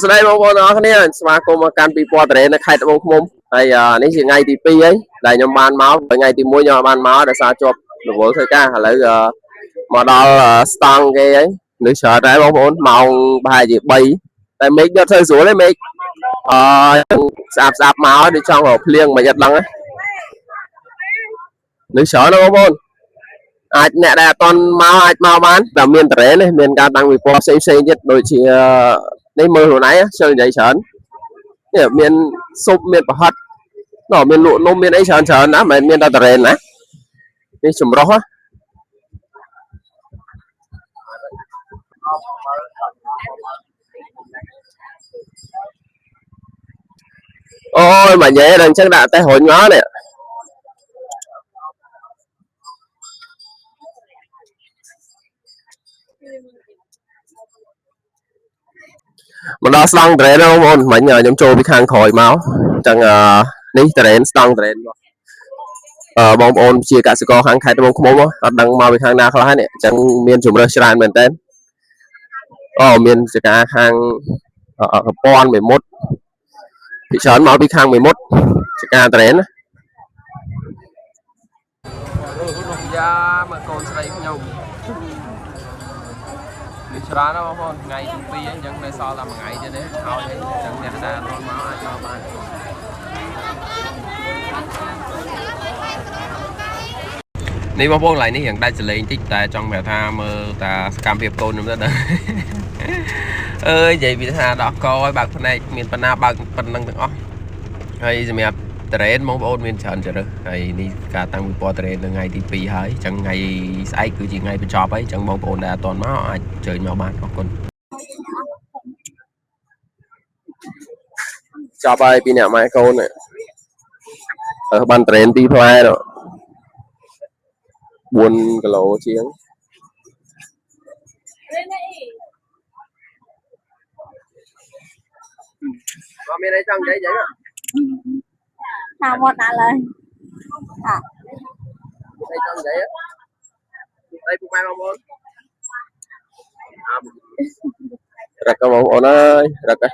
ស្ដីបងប្អូនអរគ្នាស្វាគមន៍មកកាន់ពីពណ៌តរ៉េនៅខេត្តត្បូងឃ្មុំហើយនេះជាថ្ងៃទី2ហើយដែលខ្ញុំបានមកថ្ងៃទី1ខ្ញុំបានមកដោយសារជាប់រវល់ធ្វើការឥឡូវមកដល់ស្តង់គេហើយនៅច្រើនដែរបងប្អូនម៉ោងប្រហែលជា3តែមេឃយកធ្វើស្រួលទេមេឃស្អាប់មកដូចចង់រកភ្លៀងមិនអត់ដឹងនៅច្រើនណាបងប្អូនអាចអ្នកដែលអត់ទាន់មកអាចមកបានតែមានតរ៉េនេះមានការតាំងពិព័រណ៍ផ្សេងទៀតដូចជានេះមើលខ្លួនឯងជើងនិយាយច្រើននេះមានស៊ុបមានប្រហិតមានលក់នំមានអីច្រើនណាមិនមានតែតរ៉េណានេះចម្រុះអូយមកញ៉ែដល់អញ្ចឹងដាក់តែរុញមកនេះមកដល់ស្តង់ត្រេនបងប្អូនមិញខ្ញុំចូលពីខាងក្រោយមកអញ្ចឹងនេះត្រេនស្តង់ត្រេនបងប្អូនជាកសិករខាងខេត្តត្បូងឃ្មុំអត់ដឹងមកពីខាងណាខ្លះនេះអញ្ចឹងមានជំរើសច្រើនមែនតើមានចការខាងកពាន់មេមត់ពីច្រើនមកពីខាងមេមត់ចការត្រេនយ៉ាមើលកូនស្រីខ្ញុំវាច្រើនណាស់បងប្អូនថ្ងៃទី2អញ្ចឹងនៅសល់តែមួយថ្ងៃទៀតទេហើយអញ្ចឹងអ្នកដែលអត់មកអាចមកបាននេះបងប្អូនកន្លែងនេះយ៉ាងដាច់សលេងតិចតែចង់ប្រាប់ថាមើលតាសកម្មភាពកូនខ្ញុំទៅដល់អើយនិយាយពីថាដល់កឲ្យបើកភ្នែកមានបណ្ណាបើកប៉ុណ្ណឹងទាំងអស់ហើយសម្រាប់តរ៉េនបងប្អូនមានច្រើនជ្រើសហើយនេះការតាំងពិព័រណ៍តរ៉េននៅថ្ងៃទី2ហើយអញ្ចឹងថ្ងៃស្អែកគឺជាថ្ងៃបញ្ចប់ហើយអញ្ចឹងបងប្អូនដែលអត់ទាន់មកអាចអញ្ជើញមកបានអរគុណចប់ហើយពីអ្នកម៉ែកូនបានតរ៉េន2ផ្លែ4គីឡូជាងcóមានអីចង់និយាយចឹងថាមកដាក់ឡើយអីចង់និយាយអីពុកម៉ែបងប្អូនរកបងប្អូនអើយរក